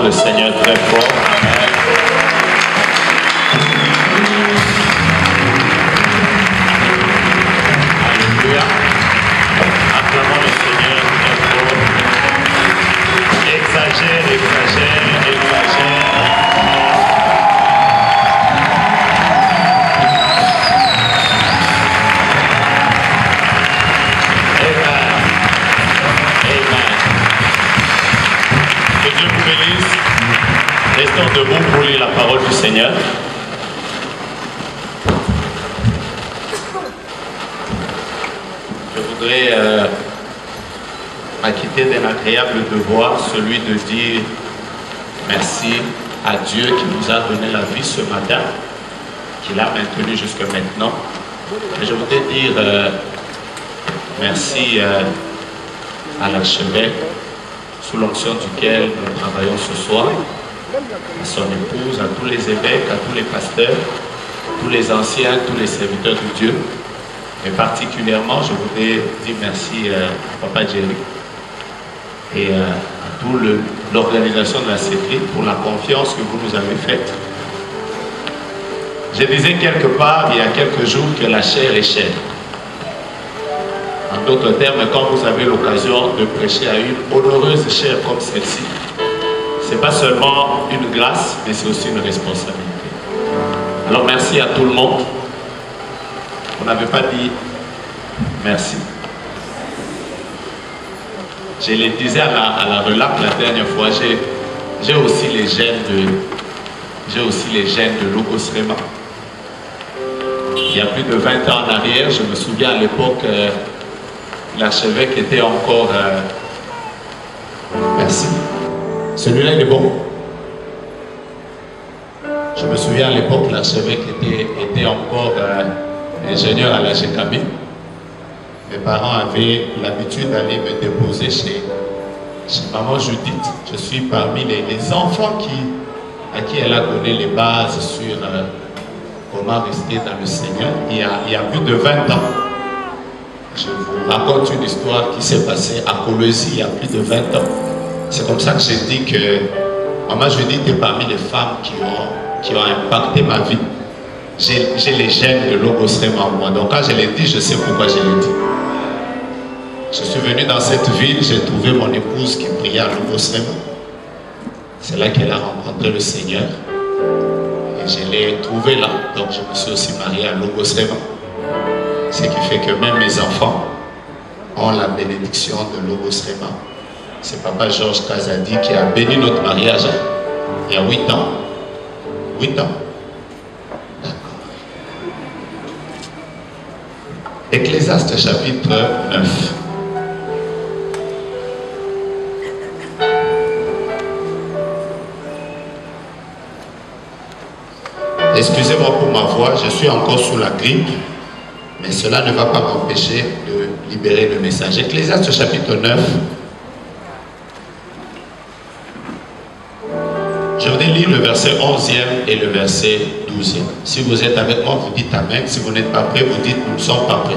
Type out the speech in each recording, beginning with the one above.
le Seigneur très fort. Amen. Alléluia. Acclamons le Seigneur très fort. Exagère, exagère, exagère. Restons debout pour lire la parole du Seigneur. Je voudrais m'acquitter d'un agréable devoir, celui de dire merci à Dieu qui nous a donné la vie ce matin, qui l'a maintenu jusqu'à maintenant. Et je voudrais dire merci à l'archevêque, sous l'onction duquel nous travaillons ce soir, à son épouse, à tous les évêques, à tous les pasteurs, tous les anciens, tous les serviteurs de Dieu. Et particulièrement, je voudrais dire merci à Papa Jerry et à toute l'organisation de la CETRI pour la confiance que vous nous avez faite. Je disais quelque part, il y a quelques jours, que la chair est chère. En d'autres termes, quand vous avez l'occasion de prêcher à une honoreuse chair comme celle-ci, ce n'est pas seulement une grâce, mais c'est aussi une responsabilité. Alors merci à tout le monde. On n'avait pas dit merci. Je le disais à la relâche la dernière fois, j'ai aussi les gènes de Logos Rema. Il y a plus de 20 ans en arrière, je me souviens à l'époque, l'archevêque était encore... Merci. Celui-là, il est bon. Je me souviens à l'époque, l'archevêque était encore ingénieur à la GKB. Mes parents avaient l'habitude d'aller me déposer chez maman Judith. Je suis parmi les enfants à qui elle a donné les bases sur comment rester dans le Seigneur. Il y a plus de 20 ans. Je vous raconte une histoire qui s'est passée à Colosie il y a plus de 20 ans. C'est comme ça que j'ai dit que maman Judith est parmi les femmes qui ont impacté ma vie. J'ai les gènes de Logos Rema en moi. Donc quand je l'ai dit, je sais pourquoi je l'ai dit. Je suis venu dans cette ville, j'ai trouvé mon épouse qui priait à Logos Rema. C'est là qu'elle a rencontré le Seigneur. Et je l'ai trouvé là. Donc je me suis aussi marié à Logos Rema. Ce qui fait que même mes enfants ont la bénédiction de Logos Rema. C'est Papa Georges Kazadi qui a béni notre mariage il y a 8 ans. 8 ans. D'accord. Ecclésiaste chapitre 9. Excusez-moi pour ma voix, je suis encore sous la grippe, mais cela ne va pas m'empêcher de libérer le message. Ecclésiaste chapitre 9. Je voudrais lire le verset 11e et le verset 12e. Si vous êtes avec moi, vous dites Amen. Si vous n'êtes pas prêts, vous dites nous ne sommes pas prêts.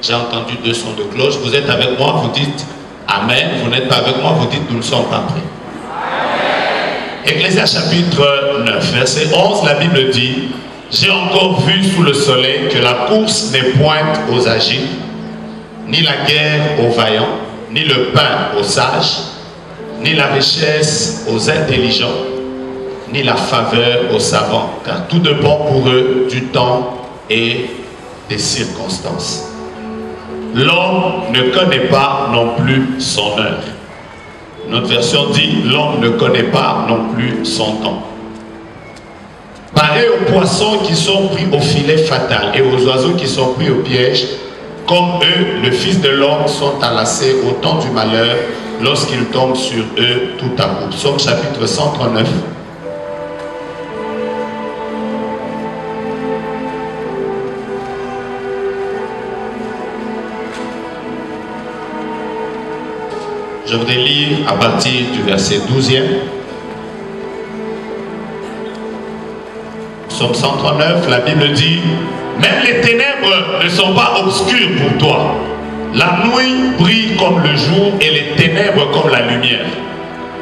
J'ai entendu 2 sons de cloche. Vous êtes avec moi, vous dites Amen. Vous n'êtes pas avec moi, vous dites nous ne sommes pas prêts. Ecclésiaste chapitre 9, verset 11, la Bible dit: j'ai encore vu sous le soleil que la course n'est point aux agiles, ni la guerre aux vaillants, ni le pain aux sages, ni la richesse aux intelligents, ni la faveur aux savants, car tout dépend pour eux du temps et des circonstances. L'homme ne connaît pas non plus son heure. Notre version dit: l'homme ne connaît pas non plus son temps. Pareil aux poissons qui sont pris au filet fatal et aux oiseaux qui sont pris au piège, comme eux, le Fils de l'homme sont enlacés au temps du malheur, lorsqu'il tombe sur eux tout à coup. Psaume chapitre 139. Je voudrais lire à partir du verset 12e. Psaume 139, la Bible dit: même les ténèbres ne sont pas obscures pour toi. La nuit brille comme le jour et les ténèbres comme la lumière.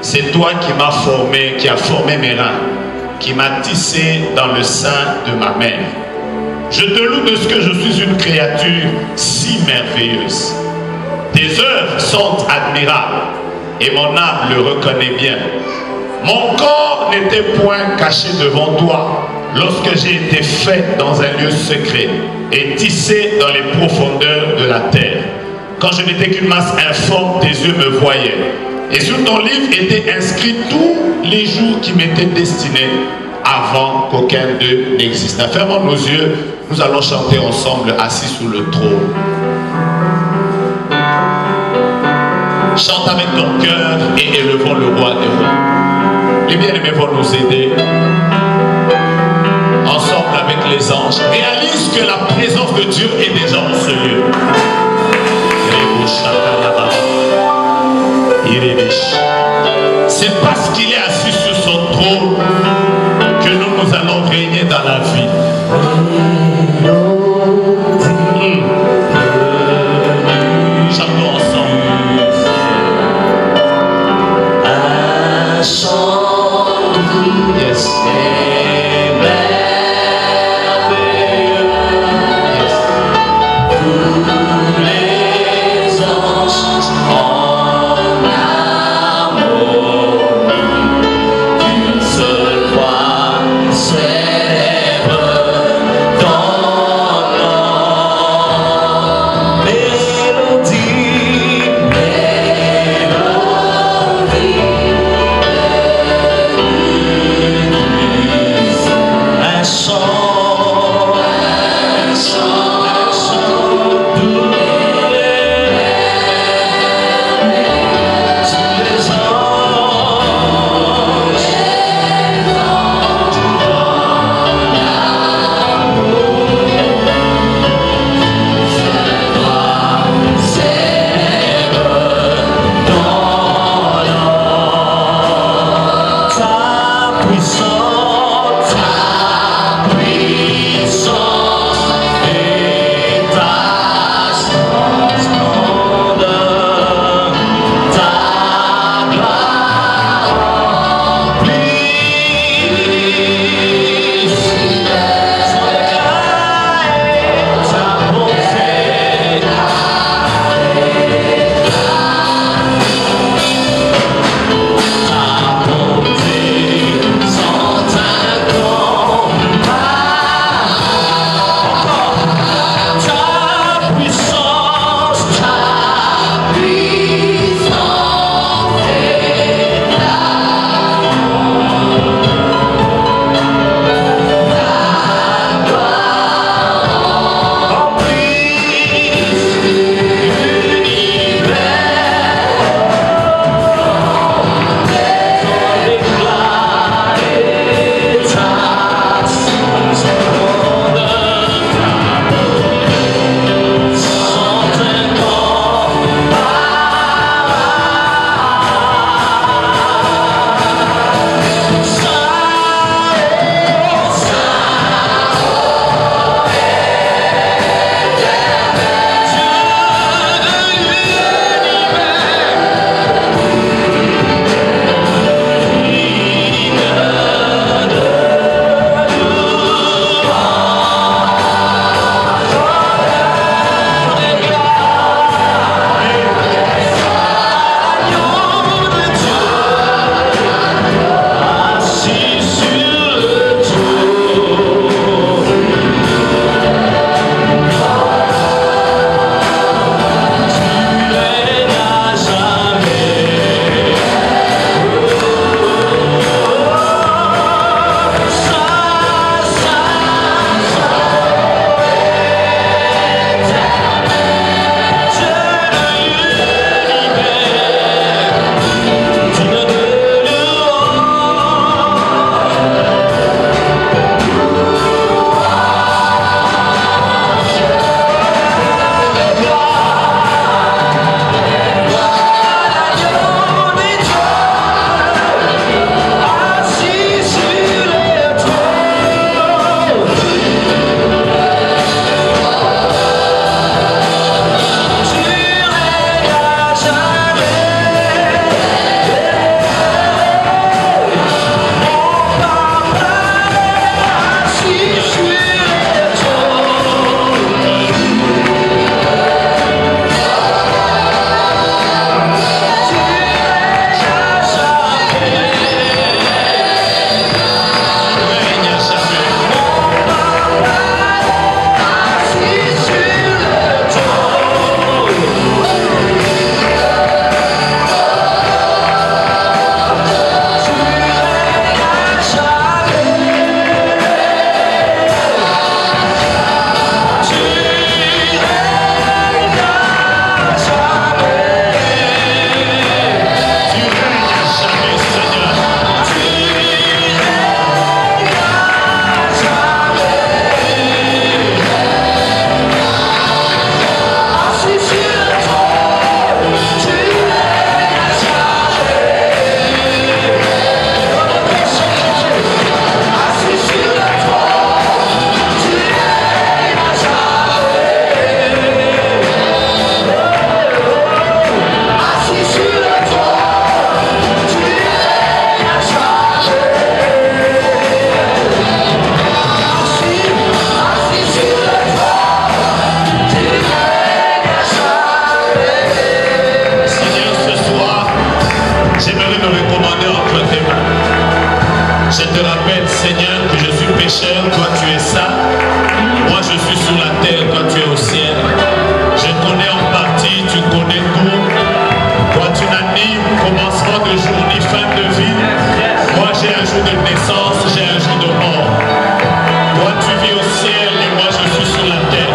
C'est toi qui m'as formé, qui a formé mes reins, qui m'a tissé dans le sein de ma mère. Je te loue de ce que je suis une créature si merveilleuse. Tes œuvres sont admirables et mon âme le reconnaît bien. Mon corps n'était point caché devant toi lorsque j'ai été fait dans un lieu secret et tissé dans les profondeurs de la terre. Quand je n'étais qu'une masse informe, tes yeux me voyaient. Et sur ton livre étaient inscrits tous les jours qui m'étaient destinés avant qu'aucun d'eux n'existe. Fermons nos yeux, nous allons chanter ensemble assis sous le trône. Chante avec ton cœur et élevons le roi des rois. Les bien-aimés vont nous aider. Ensemble avec les anges. Réalise que la présence de Dieu est déjà en ce lieu. C'est parce qu'il est assis sur son trône que nous allons régner dans la vie. Chantons ensemble. Yes. Seule voix célèbre envie de recommander entre tes mains. Je te rappelle, Seigneur, que je suis pécheur, toi tu es saint. Moi je suis sur la terre, toi tu es au ciel. Je connais en partie, tu connais tout. Toi tu n'as ni commencement de jour ni fin de vie. Moi j'ai un jour de naissance, j'ai un jour de mort. Toi tu vis au ciel et moi je suis sur la terre.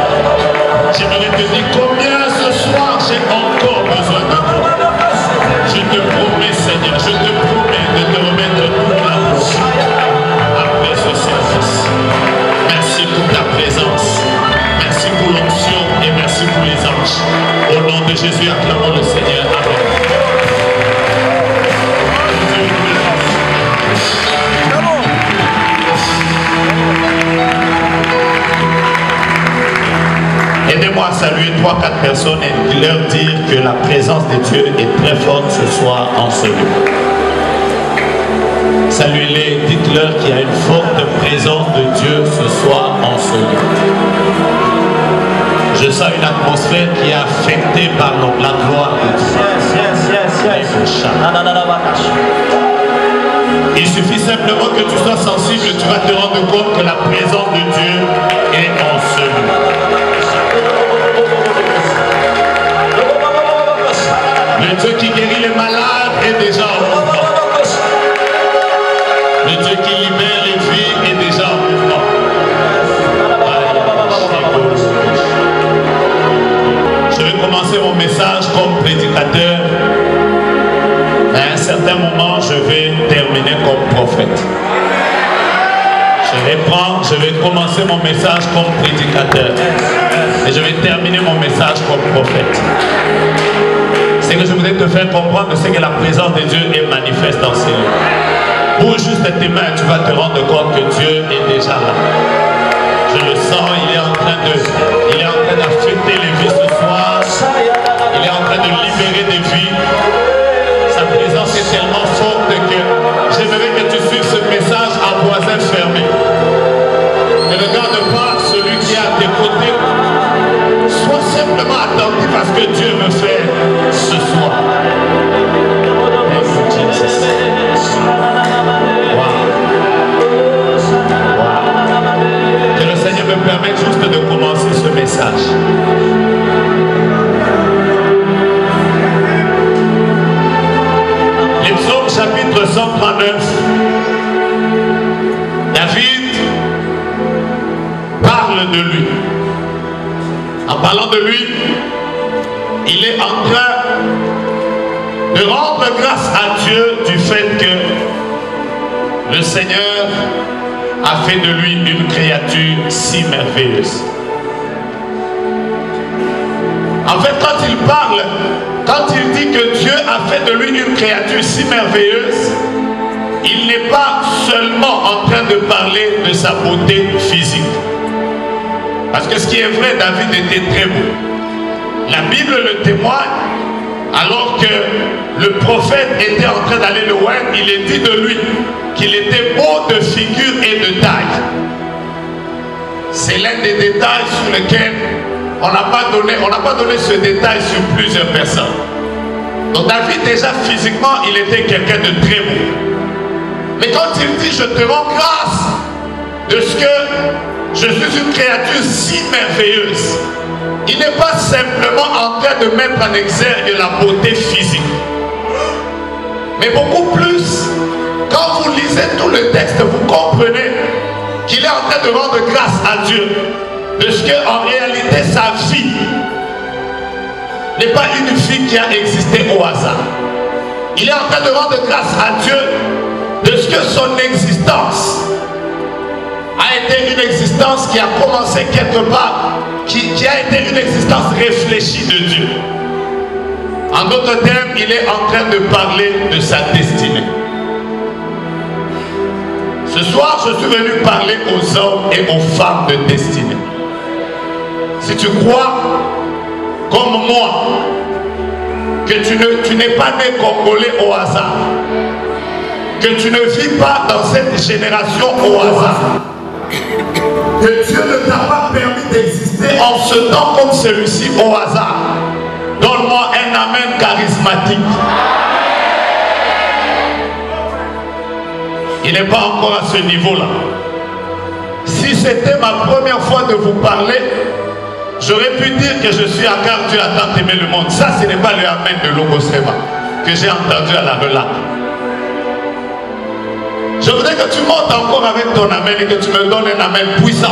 J'aimerais te dire combien ce soir j'ai encore besoin de toi. Je te promets, Seigneur, je te promets de te remettre toute la bouche après ce service. Merci pour ta présence, merci pour l'onction et merci pour les anges. Au nom de Jésus, acclamons le Seigneur. Amen. Aidez-moi à saluer 3-4 personnes et leur dire que la présence de Dieu est très forte ce soir en ce lieu. Saluez-les, dites-leur qu'il y a une forte présence de Dieu ce soir en ce lieu. Je sens une atmosphère qui est affectée par la gloire de Dieu. Il suffit simplement que tu sois sensible, tu vas te rendre compte que la présence de Dieu est en ce lieu. Le Dieu qui guérit les malades est déjà en mouvement. Le Dieu qui libère les vies est déjà en mouvement. Je vais commencer mon message comme prédicateur. À un certain moment, je vais terminer comme prophète. Je vais commencer mon message comme prédicateur. Et je vais terminer mon message comme prophète. Ce que je voudrais te faire comprendre, c'est que la présence de Dieu est manifeste dans ces lieux. Bouge juste tes mains, tu vas te rendre compte que Dieu est déjà là. Je le sens, il est en train d'affecter les vies ce soir. Il est en train de libérer des vies. Sa présence est tellement forte que j'aimerais que tu suives ce message à voisin fermé. Ne regarde pas celui qui est à tes côtés. Sois simplement attentif à ce que Dieu veut faire ce soir. Que le Seigneur me permette juste de commencer ce message. Les psaumes chapitre 139. David parle de lui. En parlant de lui, il est en train de rendre grâce à Dieu du fait que le Seigneur a fait de lui une créature si merveilleuse. En fait, quand il parle, quand il dit que Dieu a fait de lui une créature si merveilleuse, il n'est pas seulement en train de parler de sa beauté physique. Parce que ce qui est vrai, David était très beau. La Bible le témoigne, alors que le prophète était en train d'aller le voir, il est dit de lui qu'il était beau de figure et de taille. C'est l'un des détails sur lesquels on n'a pas donné ce détail sur plusieurs personnes. Donc David, déjà physiquement, il était quelqu'un de très beau. Mais quand il dit, je te rends grâce de ce que je suis une créature si merveilleuse, il n'est pas simplement en train de mettre en exergue la beauté physique. Mais beaucoup plus, quand vous lisez tout le texte, vous comprenez qu'il est en train de rendre grâce à Dieu de ce qu'en réalité sa vie n'est pas une vie qui a existé au hasard. Il est en train de rendre grâce à Dieu de ce que son existence a été une existence qui a commencé quelque part, qui a été une existence réfléchie de Dieu. En d'autres termes, il est en train de parler de sa destinée. Ce soir, je suis venu parler aux hommes et aux femmes de destinée. Si tu crois, comme moi, que tu n'es pas né congolais au hasard, que tu ne vis pas dans cette génération au hasard, que Dieu ne t'a pas permis d'exister en ce temps comme celui-ci au hasard, donne-moi un amen charismatique. Il n'est pas encore à ce niveau-là. Si c'était ma première fois de vous parler, j'aurais pu dire que je suis à car Dieu a tant aimé le monde. Ça, ce n'est pas le Amen de Logosrema que j'ai entendu à la relate. Je voudrais que tu montes encore avec ton Amen et que tu me donnes un Amen puissant.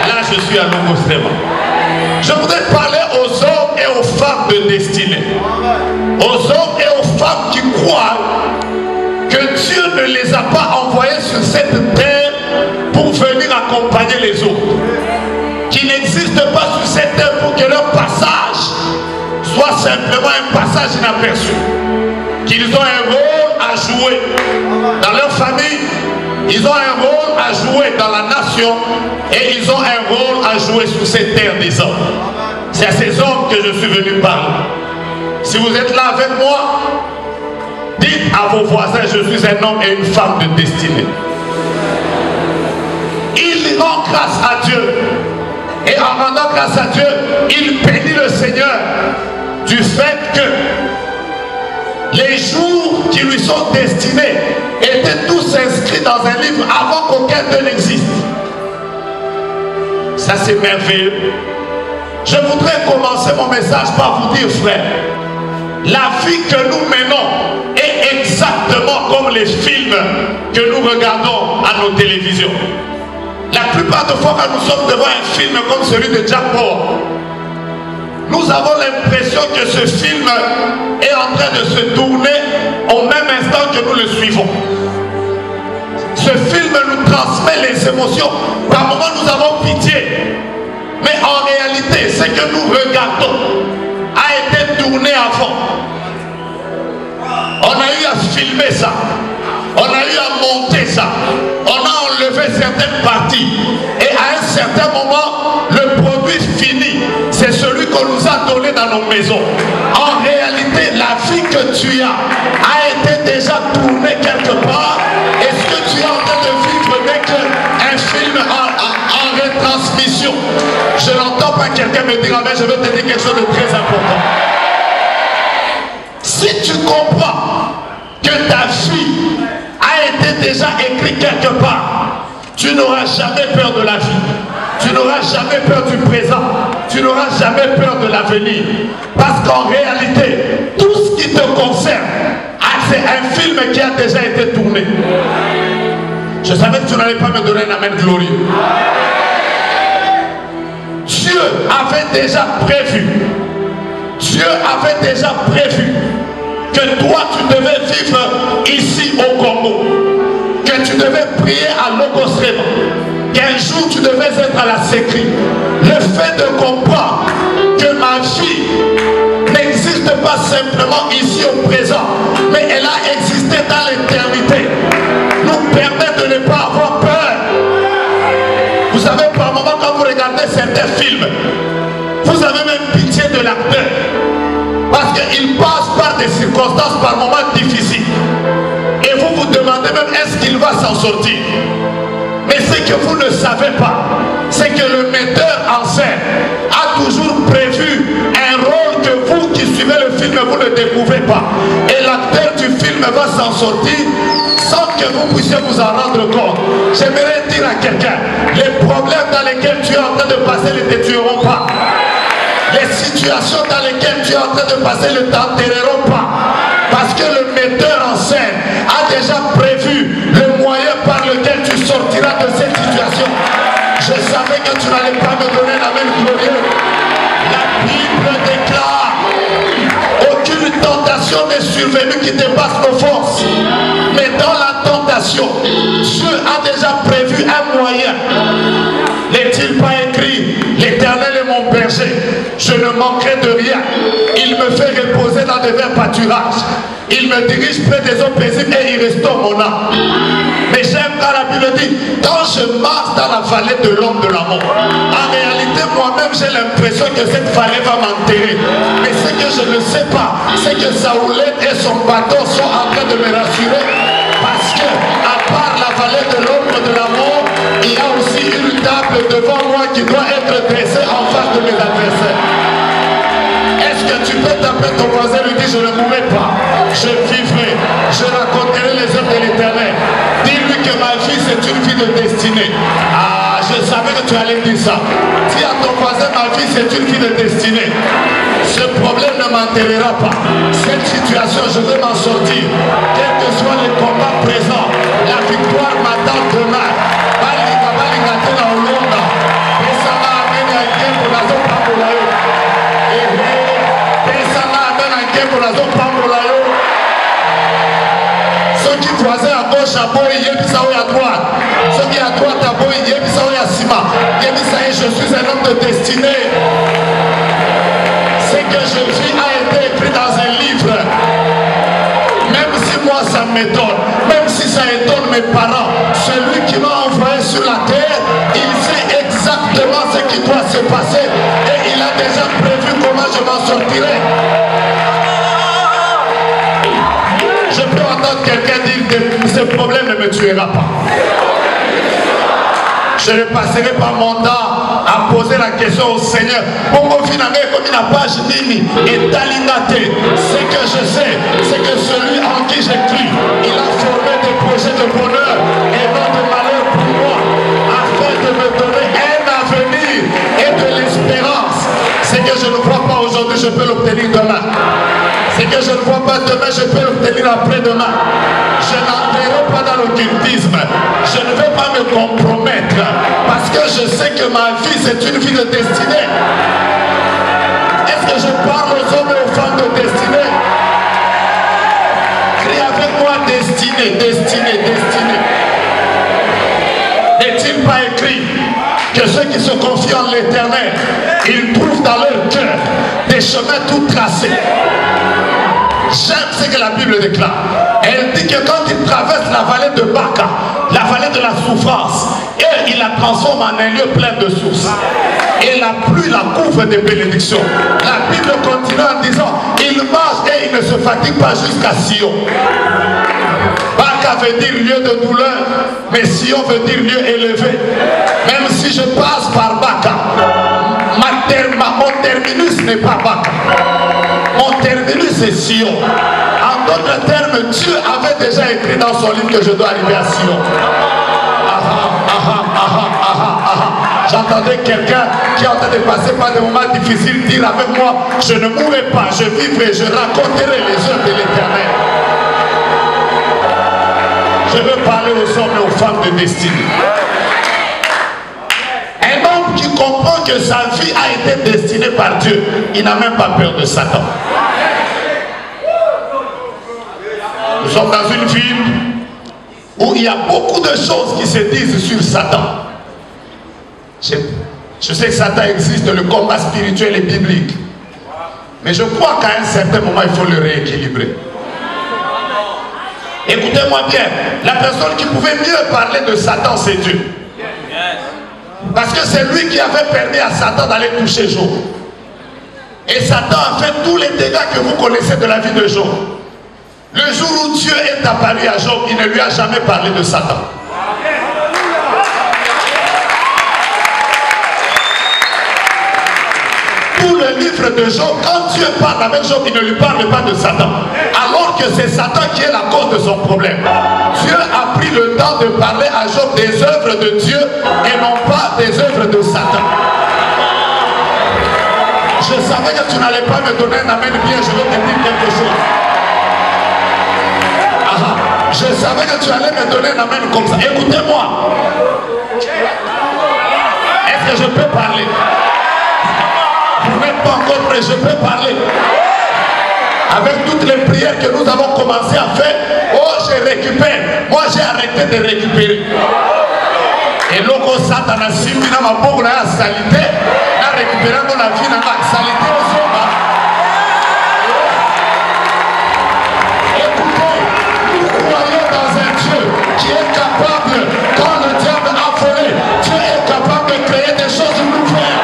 Là, je suis à Logosrema. Je voudrais parler aux hommes et aux femmes de destinée. Aux hommes et aux femmes qui croient que Dieu ne les a pas envoyés sur cette terre pour venir accompagner les autres. Qui n'existent pas sur cette terre pour que leur passage soit simplement un passage inaperçu. Qu'ils ont un rôle à jouer dans leur famille, ils ont un rôle à jouer dans la nation et ils ont un rôle à jouer sur cette terre des hommes. C'est à ces hommes que je suis venu parler. Si vous êtes là avec moi, dites à vos voisins, je suis un homme et une femme de destinée. Il rend grâce à Dieu. Et en rendant grâce à Dieu, il bénit le Seigneur du fait que les jours qui lui sont destinés étaient tous inscrits dans un livre avant qu'aucun d'eux n'existe. Ça, c'est merveilleux. Je voudrais commencer mon message par vous dire, frère, la vie que nous menons est exactement comme les films que nous regardons à nos télévisions. La plupart des fois, quand nous sommes devant un film comme celui de Jack Bauer, nous avons l'impression que ce film est en train de se tourner au même instant que nous le suivons. Ce film nous transmet les émotions. Par moments, nous avons pitié. Mais en réalité, ce que nous regardons a été tourné avant. On a eu à filmer ça. On a eu à monter ça. On a enlevé certaines parties. Et à un certain moment, le produit fini, c'est celui qu'on nous a donné dans nos maisons. En réalité, la vie que tu as été déjà tournée quelque part. Et ce que tu es en train de vivre n'est qu'un film en retransmission. Je n'entends pas quelqu'un me dire, mais je vais te dire quelque chose de très important. Si tu comprends que ta vie a été déjà écrite quelque part, tu n'auras jamais peur de la vie. Tu n'auras jamais peur du présent. Tu n'auras jamais peur de l'avenir. Parce qu'en réalité, tout ce qui te concerne, c'est un film qui a déjà été tourné. Je savais que tu n'allais pas me donner un amen glorieux. Dieu avait déjà prévu. Dieu avait déjà prévu que toi tu devais vivre ici au Congo. Que tu devais prier à Logosrema. Qu'un jour tu devais être à la sécrie. Le fait de comprendre que ma vie n'existe pas simplement ici au présent, mais elle a existé dans l'éternité, nous permet de ne pas avoir peur. Vous savez, par moment, quand vous regardez certains films, vous avez même pitié de l'acteur, parce qu'il passe par des circonstances par moments difficiles, et vous vous demandez même est-ce qu'il va s'en sortir. Mais ce que vous ne savez pas, c'est que le metteur en scène a toujours prévu un rôle que vous qui suivez le film, vous ne découvrez pas. Et l'acteur du film va s'en sortir sans que vous puissiez vous en rendre compte. J'aimerais dire à quelqu'un, les problèmes dans lesquels tu es en train de passer ne te tueront pas. Les situations dans lesquelles tu es en train de passer ne t'enterreront pas. Parce que le metteur en scène a déjà prévu le moyen par lequel tu sortiras de cette situation. Je savais que tu n'allais pas me donner la même glorieux. La Bible déclare, aucune tentation n'est survenue qui dépasse nos forces. Mais dans la tentation, Dieu a déjà prévu un moyen. N'est-il pas écrit, l'Éternel est mon berger, je ne manquerai de rien. Il me fait reposer dans de verts pâturages. Il me dirige près des eaux paisibles et il restaure mon âme. Mais j'aime quand la Bible dit, quand je marche dans la vallée de l'homme de la mort, en réalité moi-même j'ai l'impression que cette vallée va m'enterrer. Mais ce que je ne sais pas, c'est que Saoulette et son bâton sont en train de me rassurer. Parce que, à part la vallée de l'ombre de la mort, il y a aussi une table devant moi qui doit être dressée en face de mes adversaires. Est-ce que tu peux taper ton voisin et lui dire je ne mourrai pas, je vivrai? que tu allais dire ça. Dis à ton voisin, ma vie c'est une vie de destinée. Ce problème ne m'enterrera pas. Cette situation, je vais m'en sortir. Quels que soient les combats présents, la victoire m'attend demain. Ceux qui voisins à gauche, à boy, à droite. Ceux qui à droite, à boy, à Sima. Je suis un homme de destinée. Ce que je vis a été écrit dans un livre. Même si moi ça m'étonne, même si ça étonne mes parents, celui qui m'a envoyé sur la terre, il sait exactement ce qui doit se passer et il a déjà prévu comment je m'en sortirai. Je peux entendre quelqu'un dire que ce problème ne me tuera pas. Je ne passerai pas mon temps à poser la question au Seigneur. Bongo finalement, comme il n'a pas nini et talinate. Ce que je sais, c'est que celui en qui j'ai cru, il a formé des projets de bonheur et non de malheur pour moi, afin de me donner un avenir et de l'espérance. Ce que je ne vois pas aujourd'hui, je peux l'obtenir demain. Ce que je ne vois pas demain, je peux l'obtenir après-demain. Je n'entrerai pas dans l'occultisme. Je ne vais pas me compromettre parce que je sais que ma vie, c'est une vie de destinée. Est-ce que je parle aux hommes et aux femmes de destinée? Crie avec moi destinée, destinée, destinée. N'est-il pas écrit que ceux qui se confient en l'Éternel, ils trouvent dans leur cœur des chemins tout tracés? J'aime ce que la Bible déclare. Elle dit que quand il traverse la vallée de Baca, la vallée de la souffrance, et il la transforme en un lieu plein de sources. Et la pluie la couvre de bénédictions. La Bible continue en disant, il marche et il ne se fatigue pas jusqu'à Sion. Baca veut dire lieu de douleur, mais Sion veut dire lieu élevé. Même si je passe par Baca, mon terminus n'est pas Baca. Mon terminus c'est Sion. En d'autres termes, Dieu avait déjà écrit dans son livre que je dois arriver à Sion. J'entendais quelqu'un qui est en train de passer par des moments difficiles dire avec moi, je ne mourrai pas, je vivrai, je raconterai les œuvres de l'Éternel. Je veux parler aux hommes et aux femmes de destinée. Un homme qui comprend que sa vie a été destinée par Dieu, il n'a même pas peur de Satan. Nous sommes dans une ville où il y a beaucoup de choses qui se disent sur Satan. Je sais que Satan existe, le combat spirituel et biblique. Mais je crois qu'à un certain moment, il faut le rééquilibrer. Écoutez-moi bien, la personne qui pouvait mieux parler de Satan, c'est Dieu. Parce que c'est lui qui avait permis à Satan d'aller toucher Job. Et Satan a fait tous les dégâts que vous connaissez de la vie de Job. Le jour où Dieu est apparu à Job, il ne lui a jamais parlé de Satan. Tout le livre de Job, quand Dieu parle avec Job, il ne lui parle pas de Satan. Alors que c'est Satan qui est la cause de son problème. Dieu a pris le temps de parler à Job des œuvres de Dieu et non pas des œuvres de Satan. Je savais que tu n'allais pas me donner un amen bien, je vais te dire quelque chose. Je savais que tu allais me donner un amen comme ça. Écoutez-moi. Est-ce que je peux parler? Vous n'êtes pas encore prêts, je peux parler. Avec toutes les prières que nous avons commencé à faire, oh, je récupère. Moi, j'ai arrêté de récupérer. Et lorsque Satan a simbi dans ma pauvre salité, a récupéré dans la vie, dans ma salité au sommet. Écoutez, nous croyons dans un Dieu qui est capable, quand le diable a volé, Dieu est capable de créer des choses nouvelles.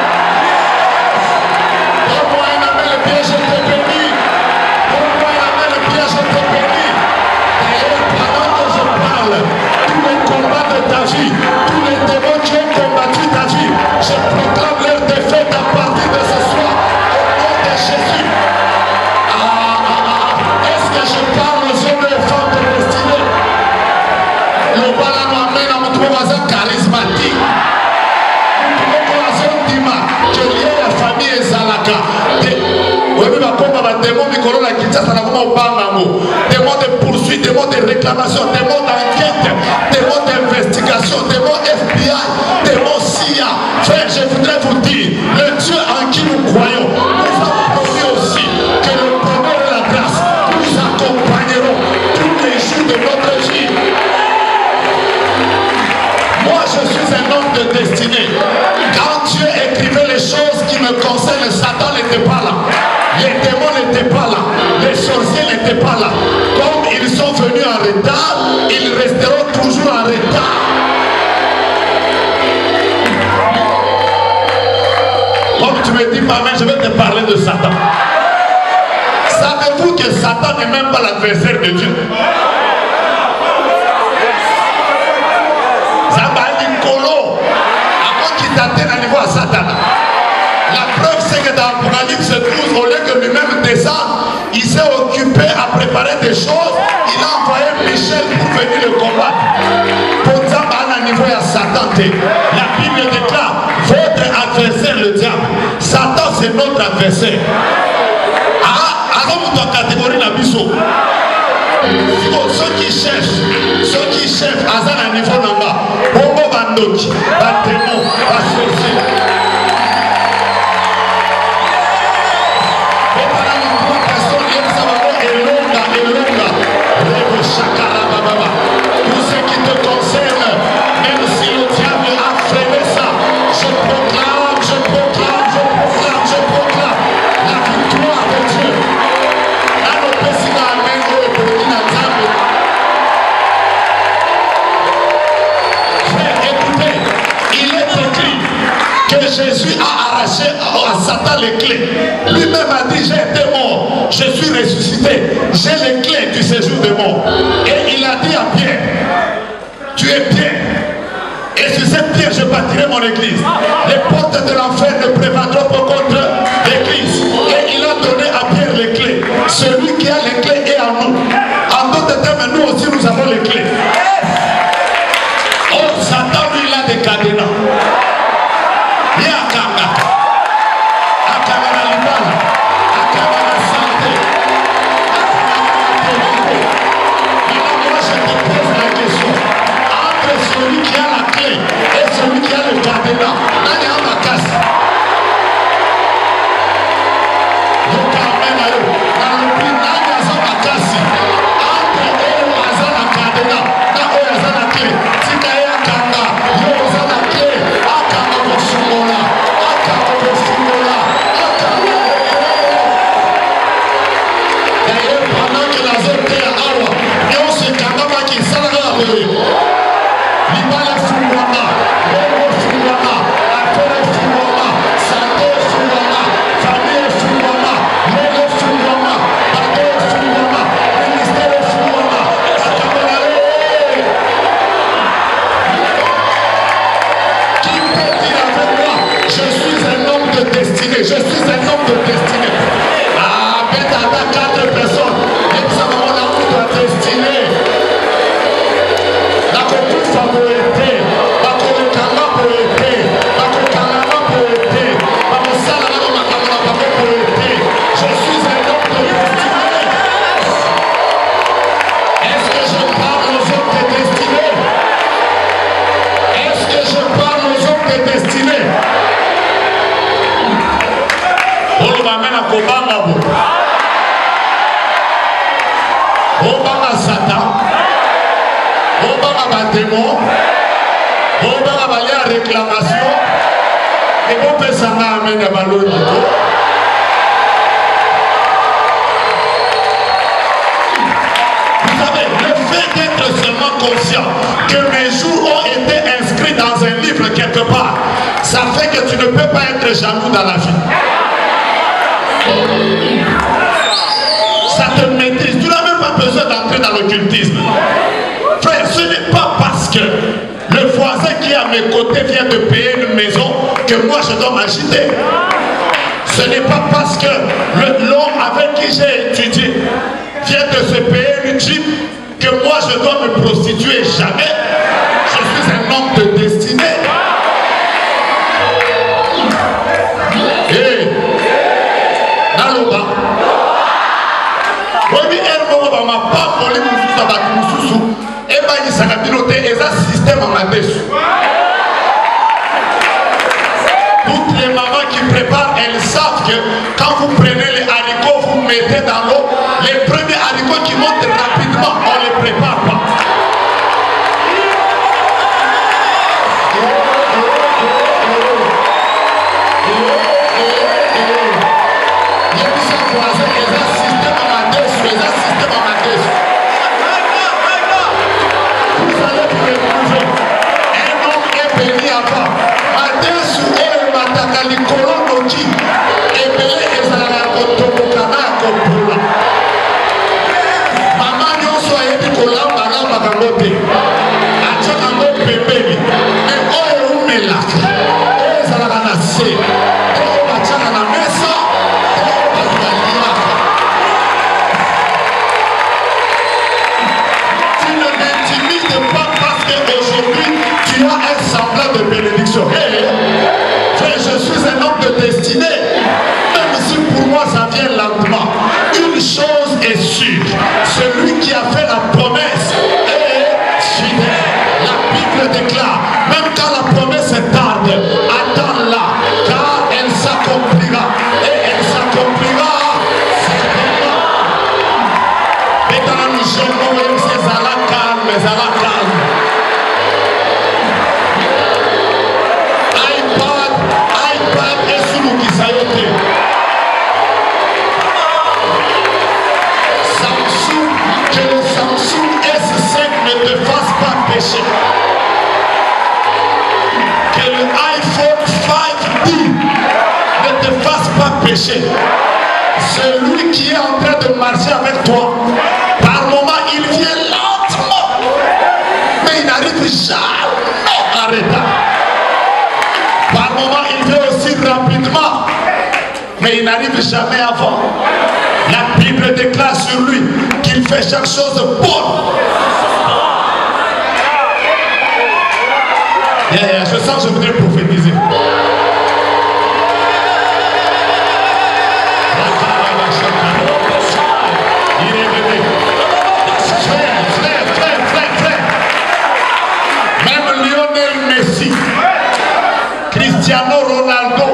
Donne-moi un amen, le pied, je te bénis. Donne-moi un amen, le pied, je te bénis. D'ailleurs, pendant que je parle, tous les combats de ta vie, tous les démons qui ont combattu ta vie, je proclame leur défaite à partir de ce soir, au nom de Jésus. Est-ce que je parle aux hommes et aux femmes de destinée? Le bal nous amène à mon voisin charismatique. des mots de poursuite, des mots de réclamation, des mots d'enquête, des mots d'investigation, des mots FBI, des mots CIA. Frère, je voudrais vous dire, le Dieu en qui nous croyons, nous a promis aussi que le bonheur et la grâce nous accompagneront tous les jours de notre vie. Moi, je suis un homme de destinée. Quand Dieu écrivait les choses qui me concernent, Satan n'était pas là. Les démons n'étaient pas là. Les sorciers n'étaient pas là. Comme ils sont venus en retard, ils resteront toujours en retard. Comme tu me dis, maman, je vais te parler de Satan. Savez-vous que Satan n'est même pas l'adversaire de Dieu? La preuve, c'est que dans Apocalypse 12, au lieu que lui-même descende, il s'est occupé à préparer des choses. Il a envoyé Michel pour venir le combattre. Pour exemple, à un niveau à Satan, la Bible déclare votre adversaire, le diable. Satan, c'est notre adversaire. Alors, vous dans la catégorie Nabiso. Ceux qui cherchent, à un niveau là-bas, Bombo Bandoki, Batémon, Bassosé. Tout ce qui te concerne, même si le diable a freiné ça, je proclame la victoire de Dieu. Frère, écoutez, il est écrit que Jésus a arraché à Satan les clés. Lui-même a dit, j'ai été mort, je suis ressuscité, j'ai les clés du séjour des morts. Et il a dit à Pierre, tu es Pierre, et sur cette pierre je bâtirai mon église. Les portes de l'enfer ne prévaudront pas contre l'église. Et il a donné à Pierre les clés. Celui qui a les clés est en nous. En d'autres termes, nous aussi nous avons les clés. Oh, Satan lui il a des cadenas. Il y a Akanga. Akanga na libala. Akanga na santé. Maintenant, moi je te pose la question. Entre celui qui a la clé et celui qui a le cadenas, nani a ma casse? Donc, amen à eux. Dans le prix, nani a ma casse? Entre eux, aza na cadenas, na eux aza na clé. Tika ya Akanga, yo aza na clé. Akanga kosumola. Akanga kosumola. Akanga. D'ailleurs, pendant que la zone était à Awa, et on se kangama qui s'en a la Libala Fumwana, Bobo Fumwana, Affaire Fumwana, Santé Fumwana, Famille Fumwana, Lego Fumwana, Bado Fumwana, Ministère Fumwana, Akamarale. Qui peut dire avec moi, je suis un homme de destinée, je suis un homme de destinée. Ah, peut-être 4 personnes, même ça va la route de destinée. La copie favorité, la collecana poété, la collecana poété, la moussala la poété. Je suis un homme de destinée. Est-ce que je parle aux hommes de destinée? Est-ce que je parle aux hommes de destinée? On m'amène à Kobanga. Obama Satan. Obama démon, Obama va aller à réclamation, et on peut s'en amener à Ballon. Vous savez, le fait d'être seulement conscient que mes jours ont été inscrits dans un livre quelque part, ça fait que tu ne peux pas être jaloux dans la vie. Ça te maîtrise, tu n'as même pas besoin d'entrer dans l'occultisme. Frère, ce n'est pas parce que le voisin qui est à mes côtés vient de payer une maison que moi je dois m'agiter. Ce n'est pas parce que l'homme avec qui j'ai étudié vient de se payer une jeep que moi je dois me prostituer. Jamais. Je suis un homme de destinée. Et dans le bas, Oui, elle m'a pas volé mon et bah il s'est piloté et ça système en adresse. Toutes les mamans qui préparent, elles savent que quand vous prenez les haricots, vous mettez dans l'eau, les premiers haricots qui montent rapidement, on ne les prépare pas. Celui qui a fait la promesse est fidèle. La Bible déclare, même quand la promesse est tarde, attends-la, car elle s'accomplira. Et elle s'accomplira certainement. Et dans le jeune, nous voyons ces ala calme, iPad et sous qui s'ayote. Ne te fasse pas pécher. Que le iPhone 5D ne te fasse pas pécher. Celui qui est en train de marcher avec toi, par moment il vient lentement, mais il n'arrive jamais à retard. Par moment il vient aussi rapidement, mais il n'arrive jamais avant. La Bible déclare sur lui qu'il fait chaque chose bonne. Je sens que je voudrais prophétiser. Frère. Même Lionel Messi, Cristiano Ronaldo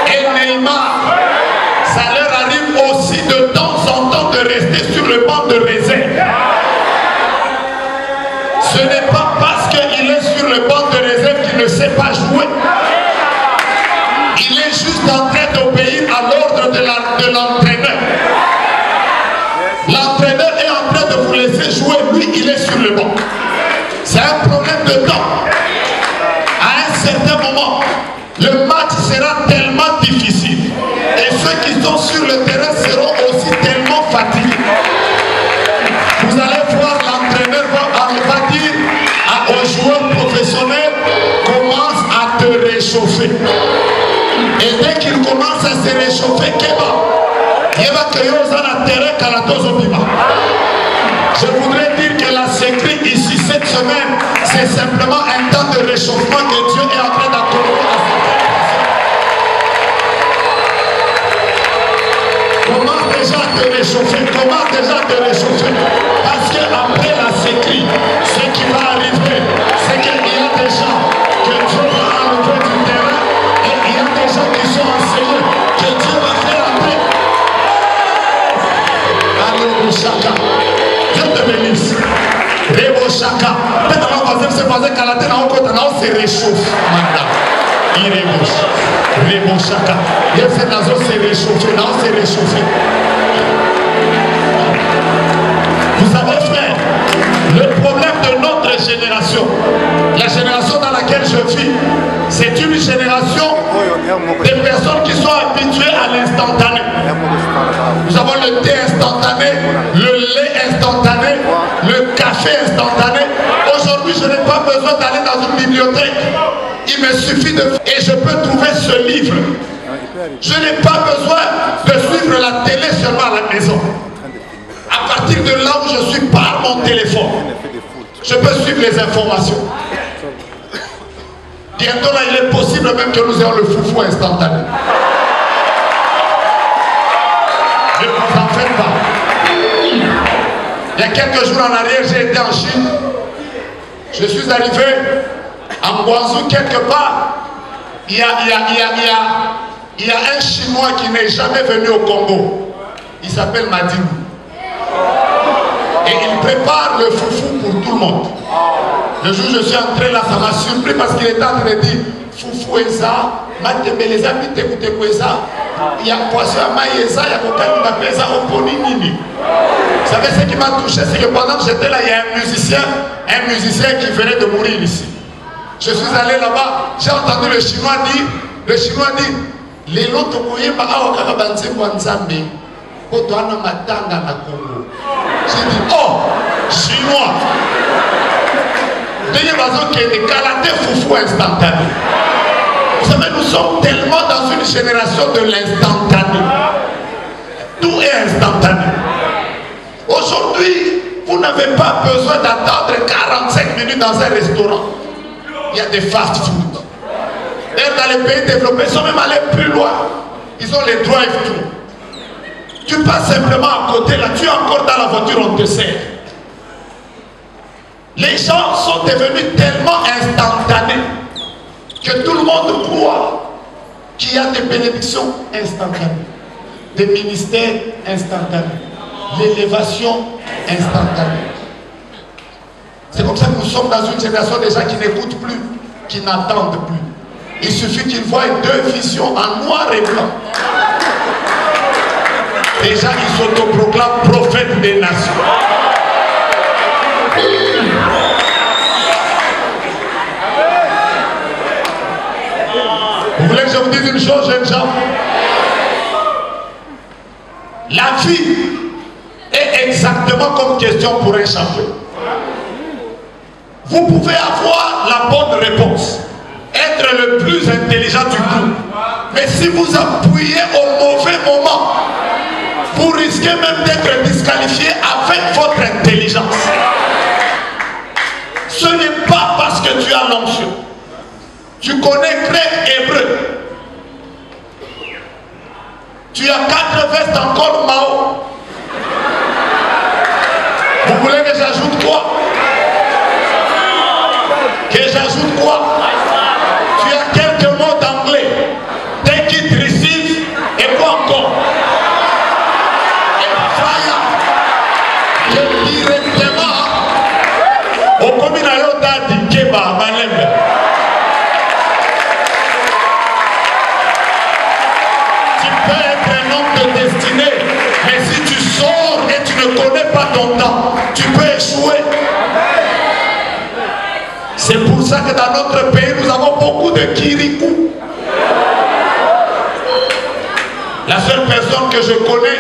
et Neymar, ça leur arrive aussi de temps en temps de rester sur le banc de réserve. Ce n'est pas parce qu'il est sur le banc de réserve qu'il ne sait pas jouer. Il est juste en train d'obéir à l'ordre de l'entraîneur. L'entraîneur est en train de vous laisser jouer, lui il est sur le banc. C'est un problème de temps. À un certain moment, le match sera tellement difficile et ceux qui sont sur le terrain seront aussi tellement fatigués. Vous allez voir l'entraîneur va dire aux joueurs professionnels, commence à te réchauffer. Et dès qu'il commence à se réchauffer, je voudrais dire que la sécurité ici cette semaine, c'est simplement un temps de réchauffement que Dieu est en train d'accorder à cette personne. Commence déjà à te réchauffer, parce qu'après la sécurité, ce qui va arriver, c'est qu'il y a des gens que Dieu va enlever du terrain et il y a des gens qui sont enseignés que Dieu va faire entrer. Alléluia, chacun. Dieu te bénisse. Rebo chacun. Peut-être qu'on va se passer qu'à la tête, on se réchauffe. Il rebouche. Rebo chacun. Il y a cette nation se réchauffer. On se réchauffer. Vous savez, frère, le problème de notre génération, la génération dans laquelle je vis, c'est une génération de personnes qui sont habituées à l'instantané. Nous avons le thé instantané, le lait instantané, le café instantané. Aujourd'hui, je n'ai pas besoin d'aller dans une bibliothèque. Il me suffit de... Et je peux trouver ce livre. Je n'ai pas besoin de suivre la télé seulement à la maison. À partir de là où je suis par mon téléphone, je peux suivre les informations. Bientôt là, il est possible même que nous ayons le foufou instantané. Ne vous en faites pas. y a quelques jours en arrière, j'ai été en Chine. Je suis arrivé en Guangzhou quelque part. Il y a un Chinois qui n'est jamais venu au Congo. Il s'appelle Madine. Et il prépare le foufou pour tout le monde. Le jour où je suis entré là, ça m'a surpris parce qu'il était en train de dire foufou et ça, matebeleza, ça. Il y a poisson à maïsa, il y a coca qui m'appelle ça au poninini. Vous savez ce qui m'a touché, c'est que pendant que j'étais là, il y a un musicien qui venait de mourir ici. Je suis allé là-bas, j'ai entendu le Chinois dire, les lots koyeba awakaka banzembo nzambe poto ana matanga na Congo. J'ai dit oh Chinois. Dès que des kalaté foufou instantané. Vous savez, nous sommes tellement dans une génération de l'instantané. Tout est instantané. Aujourd'hui, vous n'avez pas besoin d'attendre 45 minutes dans un restaurant. Il y a des fast-food. Et dans les pays développés, ils sont même allés plus loin. Ils ont les drive-thru. Tu passes simplement à côté, là, tu es encore dans la voiture, on te sert. Les gens sont devenus tellement instantanés que tout le monde croit qu'il y a des bénédictions instantanées, des ministères instantanés, l'élévation instantanée. C'est comme ça que nous sommes dans une génération de gens qui n'écoutent plus, qui n'attendent plus. Il suffit qu'ils voient deux visions en noir et blanc. Des gens qui s'autoproclament prophètes des nations. Vous voulez que je vous dise une chose, jeunes gens? La vie est exactement comme question pour un champion. Vous pouvez avoir la bonne réponse, être le plus intelligent du groupe, mais si vous appuyez au mauvais moment, vous risquez même d'être disqualifié avec votre intelligence. Ce n'est pas parce que tu as l'onction. Tu connais grec, hébreu. Tu as 4 vestes encore Mao. Vous voulez que j'ajoute quoi? Que j'ajoute quoi? Tu as quelques mots d'anglais. Take it, receive, et quoi encore? Et fire. Et directement au communal d'Adi Keba, Malembe. Tu peux être un homme de destinée, mais si tu sors et tu ne connais pas ton temps, tu peux échouer. C'est pour ça que dans notre pays, nous avons beaucoup de kirikou. La seule personne que je connais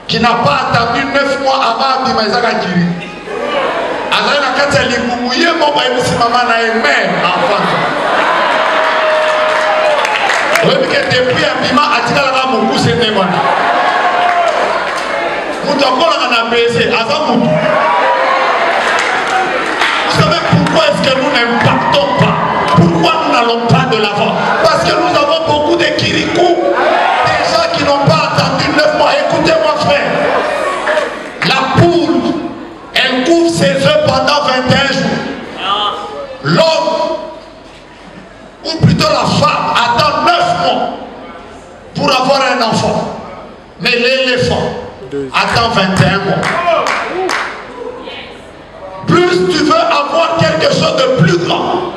qui n'a pas attendu 9 mois avant Bimaïzaka Kiri. Azali na kati ya libumu ye moko ebisi mama na ye mère enfant. Oyebi ke depuis abima atikalaka mokuse nde wana. Mutu akolaka na baiser aza mutu. Vous savez pourquoi est-ce que nous n'impactons pas? Pourquoi nous n'allons pas de l'avant? Parce que nous avons beaucoup de kirikou. Des gens qui n'ont pas attendu 9 mois. Écoutez-moi frère. La poule, elle couvre ses œufs pendant 21 jours. L'homme, ou plutôt la femme, attend 9 mois pour avoir un enfant. Mais l'éléphant attend 21 mois. Plus tu veux avoir quelque chose de plus grand,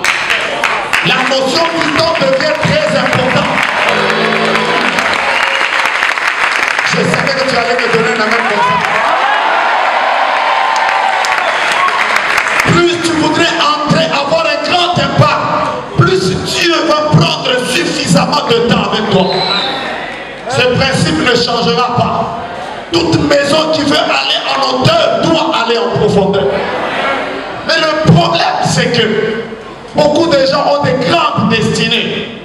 la notion du temps devient très importante. Je savais que tu allais me donner la même comme ça. Plus tu voudrais entrer, avoir un grand impact, plus Dieu va prendre suffisamment de temps avec toi. Ce principe ne changera pas. Toute maison qui veut aller en hauteur doit aller en profondeur. Mais le problème, c'est que beaucoup de gens ont des grandes destinées,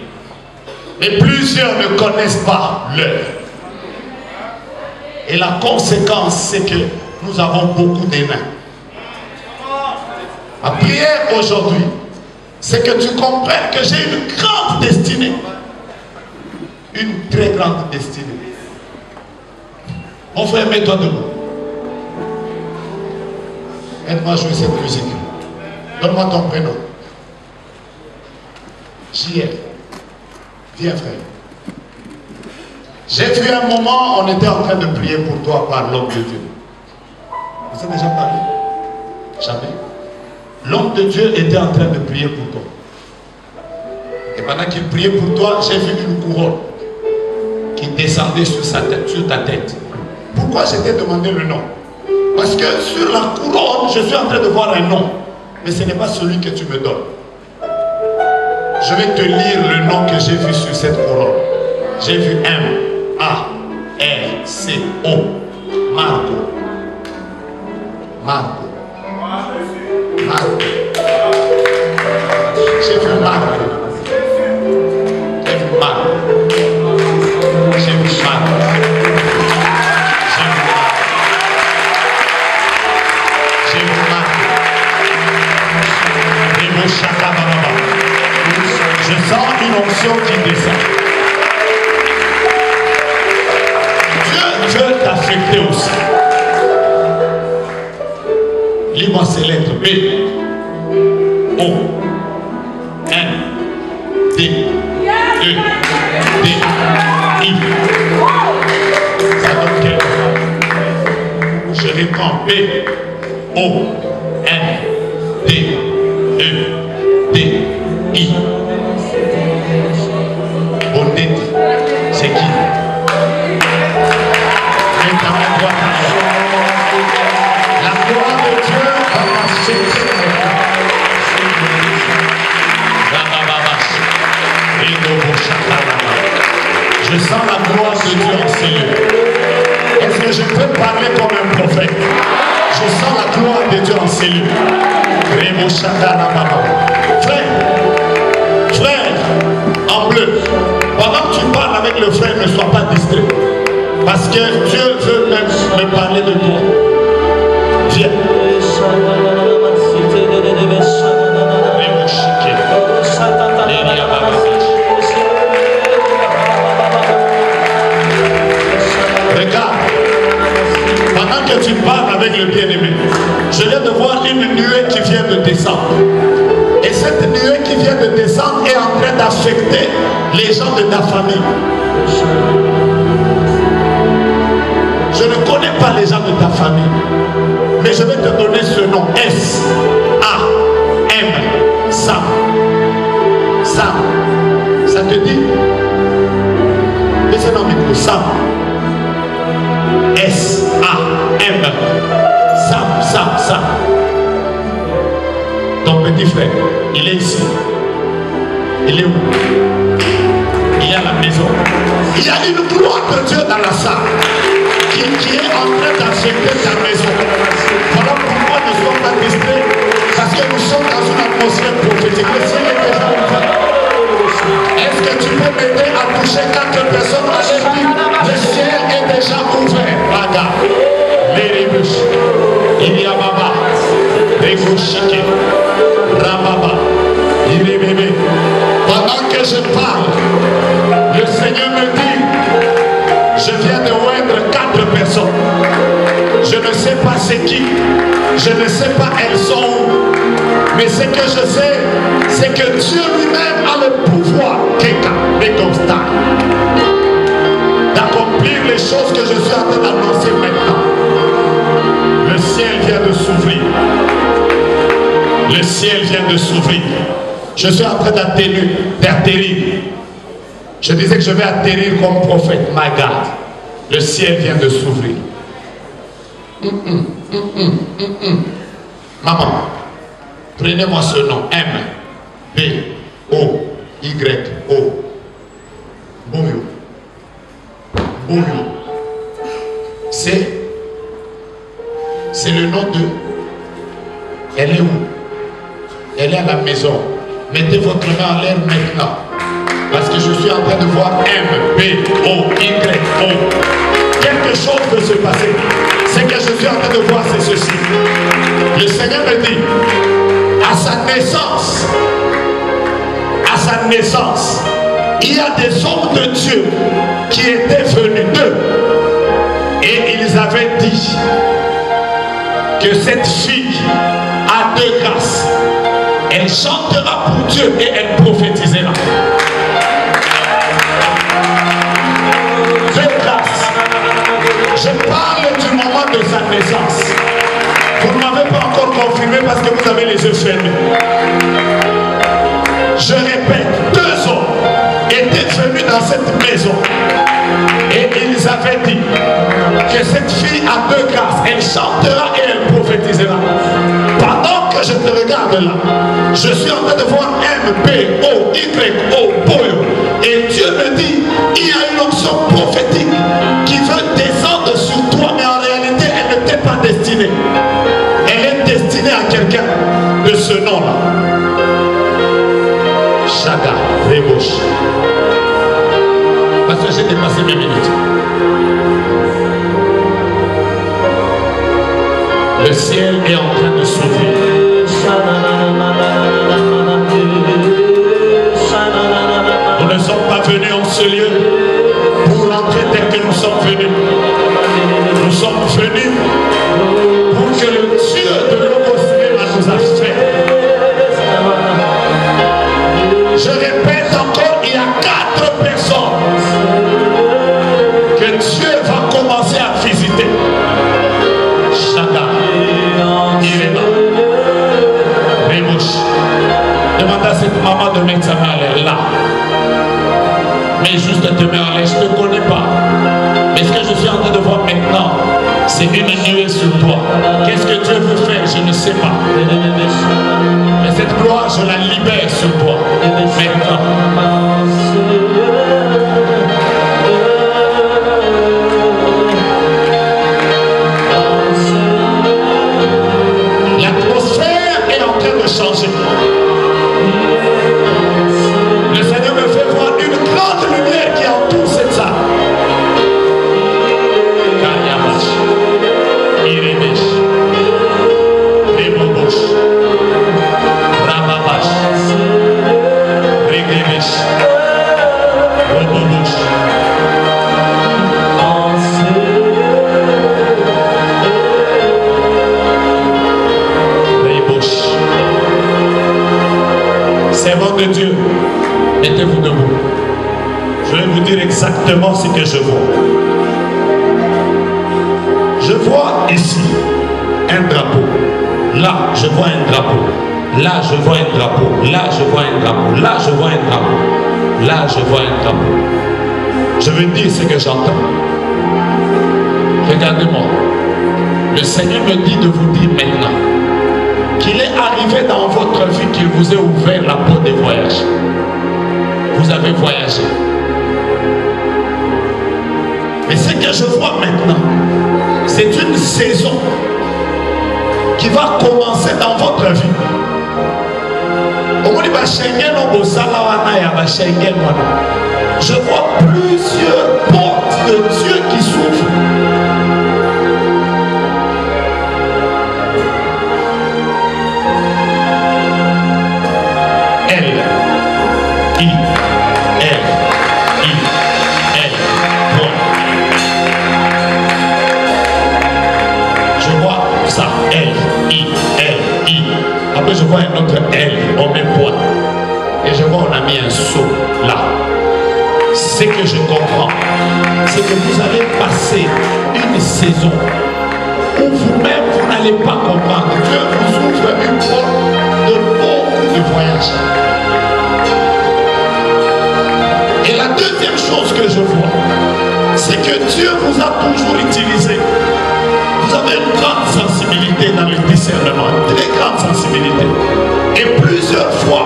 mais plusieurs ne connaissent pas l'heure. Et la conséquence, c'est que nous avons beaucoup d'énains. Ma prière aujourd'hui, c'est que tu comprennes que j'ai une grande destinée. Une très grande destinée. Mon frère, mets-toi debout. Aide-moi à jouer cette musique. Donne-moi ton prénom. JL. Viens, frère. J'ai vu un moment, on était en train de prier pour toi par l'homme de Dieu. Vous avez déjà parlé? Jamais. L'homme de Dieu était en train de prier pour toi. Et pendant qu'il priait pour toi, j'ai vu une couronne qui descendait sur ta tête. Pourquoi je t'ai demandé le nom? Parce que sur la couronne, je suis en train de voir un nom. Mais ce n'est pas celui que tu me donnes. Je vais te lire le nom que j'ai vu sur cette couronne. J'ai vu M-A-R-C-O. Marco. Marco. Marco. J'ai vu Marco. J'ai vu Marco. J'ai vu Marco. J'ai vu Marco. Je sens une onction qui descend. Dieu veut t'affecter aussi. Lis-moi ces lettres. B, O, N, D, E, D, I. Ça donne quel? Je reprends. B, O, N, D, E, D, I. Bonnetti, c'est qui? La gloire de Dieu va marcher. Je sens la gloire de Dieu en ces lieux. Est-ce que je peux parler comme un prophète? Je sens la gloire de Dieu en ces lieux. Frère, en bleu, pendant que tu parles avec le frère, ne sois pas distrait. Parce que Dieu veut même me parler de toi. Viens. Regarde. Pendant que tu parles avec le bien-aimé, je viens de voir une nuée qui vient de descendre. Et cette nuée qui vient de descendre est en train d'affecter les gens de ta famille. Je ne connais pas les gens de ta famille, mais je vais te donner ce nom. S-A-M. Sam. Sam. Ça te dit? Laissez-moi un micro. Sam. S-A-M. Sam. Ton petit frère, il est ici. Il est où? Il est à la maison. Il y a une gloire de Dieu dans la salle qui est en train d'affecter ta maison. Voilà pourquoi nous sommes pas distraits, parce que nous sommes dans une atmosphère prophétique. Le ciel est déjà ouvert. Est-ce que tu peux m'aider à toucher 4 personnes avec qui le ciel est déjà ouvert? Regarde, les rébus, il y a Baba, les Gouchiki, Rababa, il est bébé. Pendant que je parle, le Seigneur me dit, je viens de oindre 4 personnes. Je ne sais pas c'est qui, je ne sais pas elles sont où, mais ce que je sais, c'est que Dieu lui-même a le pouvoir d'accomplir les choses que je suis en train d'annoncer maintenant. Le ciel vient de s'ouvrir. Le ciel vient de s'ouvrir. Je suis en train d'atterrir. Je disais que je vais atterrir comme prophète. My God. Le ciel vient de s'ouvrir. Maman, prenez-moi ce nom. M-B-O-Y-O. Boumio. C'est le nom de... Elle est où? Elle est à la maison. Mettez votre main en l'air maintenant. Parce que je suis en train de voir M-B-O-Y-O. Quelque chose peut se passer. Ce que je suis en train de voir, c'est ceci. Le Seigneur me dit, à sa naissance, il y a des hommes de Dieu qui étaient venus d'eux. Et ils avaient dit, que cette fille a 2 grâces. Elle chantera pour Dieu et elle prophétisera. 2 grâces. Je parle du moment de sa naissance. Vous ne m'avez pas encore confirmé parce que vous avez les yeux fermés. Je répète, 2 hommes étaient venus dans cette maison et ils avaient dit que cette fille a 2 grâces. Elle chantera et elle prophétisera. Pendant que je te regarde là, je suis en train de voir M-B-O-Y-O, Boyo. Et Dieu me dit, il y a une onction prophétique qui veut descendre sur toi, mais en réalité, elle ne t'est pas destinée. Elle est destinée à quelqu'un de ce nom-là. Chaga, Rébouche. Parce que j'ai dépassé mes minutes. Le ciel est en train de s'ouvrir. Nous ne sommes pas venus en ce lieu pour rentrer tel que nous sommes venus. Nous sommes venus pour que le Dieu de l'Homo nous a fait. Je répète encore, il y a 4 personnes que Dieu va commencer à visiter. Chaka, Irema, Rebouche. Demande à cette maman de mettre sa main là. Mais juste te mets en l'air, je ne te connais pas. Mais ce que je suis en train de voir maintenant, c'est une nuée sur toi. Qu'est-ce que Dieu veut faire? Je ne sais pas. Mais cette gloire, je la libère sur toi. Maintenant. L'atmosphère est en train de changer. Le Seigneur me fait voir une grande lumière qui entoure cette salle. Kayabash, Irebesh, Rebobosh, Rababash, Regebesh, Robobosh. Servant de Dieu, mettez-vous debout. Je vais vous dire exactement ce que je vois. Je vois ici un drapeau. Là, je vois un drapeau. Là, je vois un drapeau. Là, je vois un drapeau. Là, je vois un drapeau. Là, je vois un drapeau. Je veux dire ce que j'entends. Regardez-moi. Le Seigneur me dit de vous dire maintenant qu'il est arrivé dans votre vie, qu'il vous ait ouvert la porte des voyages. Vous avez voyagé. Mais ce que je vois maintenant, c'est une saison qui va commencer dans votre vie. Je vois plusieurs portes de Dieu qui s'ouvrent. Après je vois un autre L au même point. Et je vois on a mis un saut là. Ce que je comprends, c'est que vous allez passer une saison où vous-même vous n'allez pas comprendre. Dieu vous ouvre une porte de beaucoup de voyages. Et la deuxième chose que je vois, c'est que Dieu vous a toujours utilisé. Vous avez une grande sensibilité dans le discernement, une très grande sensibilité. Et plusieurs fois,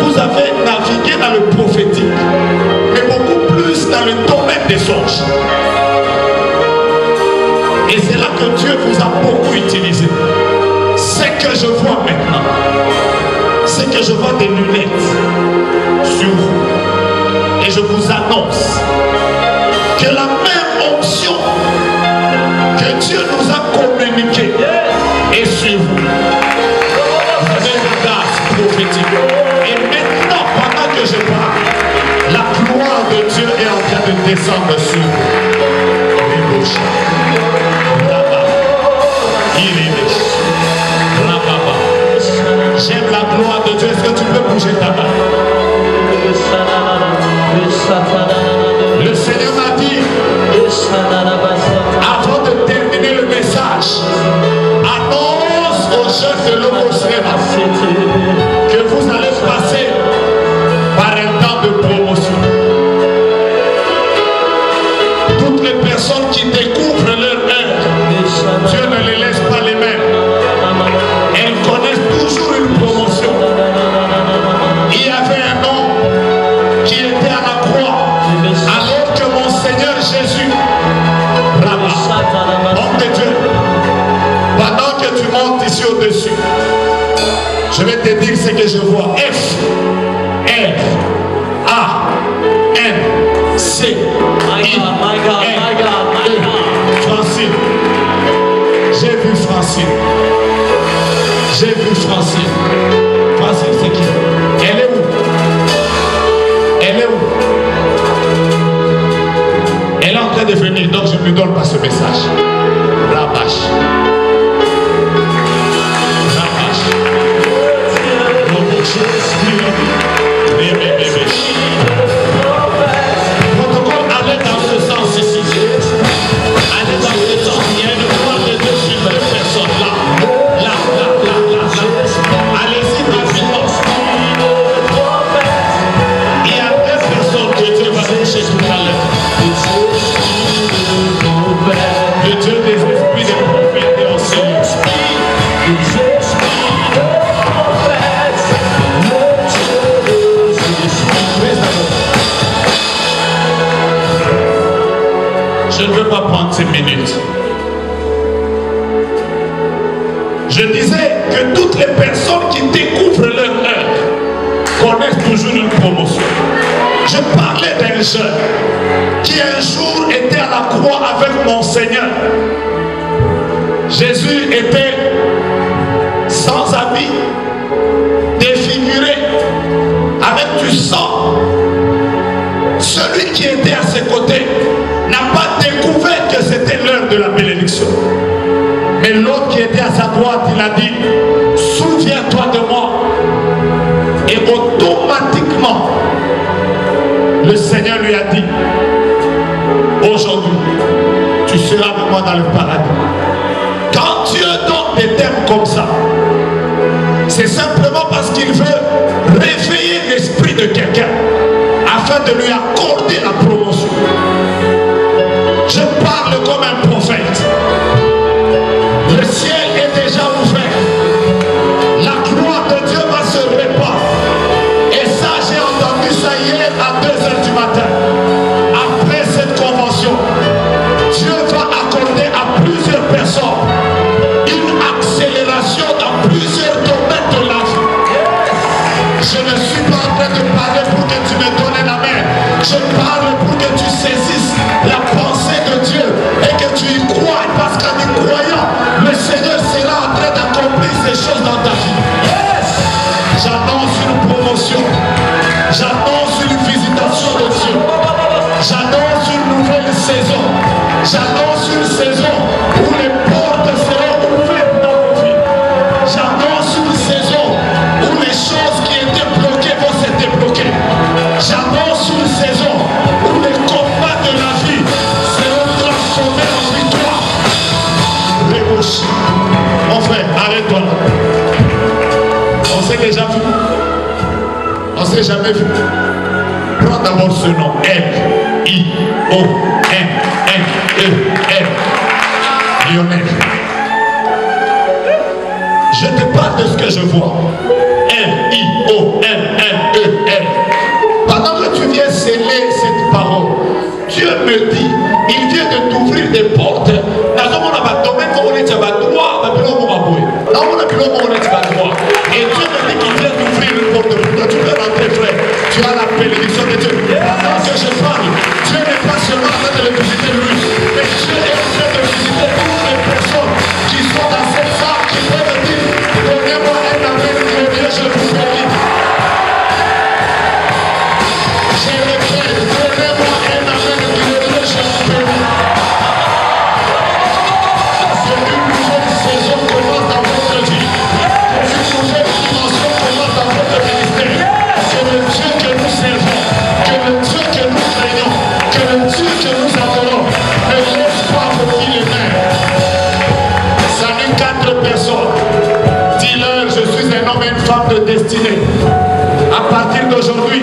vous avez navigué dans le prophétique, mais beaucoup plus dans le domaine des songes. Et c'est là que Dieu vous a beaucoup utilisé. Ce que je vois maintenant, c'est que je vois des lunettes sur vous. Et je vous annonce que la même onction que Dieu nous a communiqué est sur vous. Vous avez une grâce prophétique. Et maintenant, pendant que je parle, la gloire de Dieu est en train de descendre sur vous. Là-bas, il est bouger ta main. Le Seigneur m'a dit, avant de terminer le message, annonce aux jeunes de l'Homosrema que vous allez passer par un temps de promotion. Toutes les personnes qui découvrent leur heure, Dieu ne les laisse pas les mêmes. Elles connaissent toujours une promotion. Il y avait un homme qui était à la croix, alors que mon Seigneur Jésus, homme de Dieu, pendant que tu montes ici au-dessus, je vais te dire ce que je vois. F, R, A, N, C, I, N, E. Francine. J'ai vu Francine. J'ai vu Francine. Francine, c'est qui? Elle est où? Elle est où? Elle est en train de venir, donc je ne lui donne pas ce message. Rabash. Protocole, allez dans ce sens ici. Allez dans ce sens. Il y a une croix de Dieu sur deux personnes là. Là. Allez-y rapidement. Il y a deux personnes que Dieu va toucher tout à l'heure. Le Dieu des esprits des prophètes et enseignants. Je ne veux pas prendre ces minutes. Je disais que toutes les personnes qui découvrent leur heure connaissent toujours une promotion. Je parlais d'un jeune qui un jour était à la croix avec mon Seigneur. Jésus était sans habit, défiguré, avec du sang. Celui qui était à ses côtés n'a pas découvert que c'était l'heure de la bénédiction. Mais l'autre qui était à sa droite, il a dit, souviens-toi de moi. Et automatiquement, le Seigneur lui a dit, aujourd'hui, tu seras avec moi dans le paradis. Quand Dieu donne des termes comme ça, c'est simplement parce qu'il veut réveiller l'esprit de quelqu'un afin de lui accorder la promotion. Je parle comme un prophète. Le ciel est déjà ouvert. La gloire de Dieu va se répandre. Et ça, j'ai entendu ça hier à 2 h du matin. Après cette convention, Dieu va accorder à plusieurs personnes une accélération dans plusieurs domaines de la vie. Je ne suis pas en train de parler pour que tu me donnes la main. Je parle pour que tu saisisses la pensée de Dieu et que tu y crois. Parce qu'en y croyant, le Seigneur sera en train d'accomplir ces choses dans ta vie. J'annonce une promotion. J'annonce une visitation de Dieu. J'annonce une nouvelle saison. J'annonce une saison où les portes seront ouvertes dans vos vies. J'annonce une saison où les choses qui étaient bloquées vont se débloquer. J'annonce une saison où les combats de la vie seront transformés en victoire. Rébauche. Mon frère, arrête-toi là. On s'est déjà vu. On s'est jamais vu. Prends d'abord ce nom. L-I-O-N-N-E-L. Lionel. Je te parle de ce que je vois. L-I-O-N-N-E-L. Pendant que tu viens sceller cette parole, Dieu me dit, il vient de t'ouvrir des portes. Et Dieu me dit qu'il vient d'ouvrir une porte pour toi. Tu peux rentrer, frère. Tu as la bénédiction de Dieu. Pendant que je parle, Dieu n'est pas seulement en train de le visiter lui, mais Dieu est en train de visiter toutes les personnes qui sont dans cette salle, qui peuvent dire, donnez-moi un amen glorieux, je vous bénis. Je répète, donnez-moi un amen glorieux, je vous bénis. C'est une nouvelle saison commence dans votre vie. personnes. Dis-leur, je suis un homme et une femme de destinée. À partir d'aujourd'hui,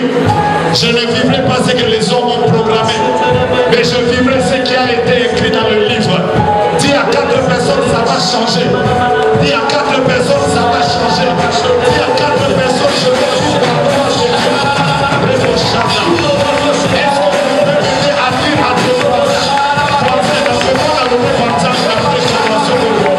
je ne vivrai pas ce que les hommes ont programmé, mais je vivrai ce qui a été écrit dans le livre. Dis à 4 personnes, ça va changer. Dis à 4 personnes, ça va changer. Dis à 4 personnes, je vais vivre la gloire de Dieu. Est-ce que vous pouvez m'aider à dire à Dieu, voisin, dans ce monde, dans le monde, dans le monde, dans le monde,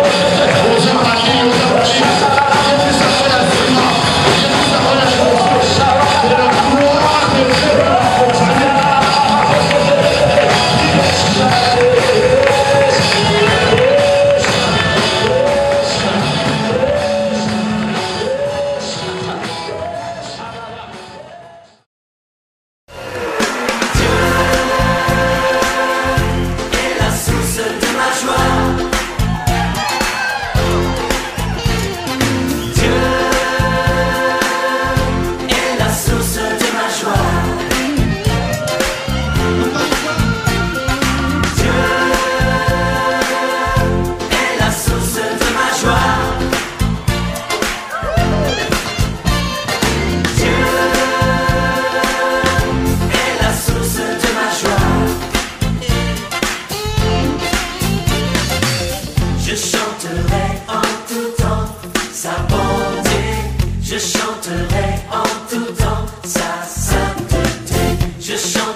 Je chanterai en tout temps sa sainteté. Je chanterai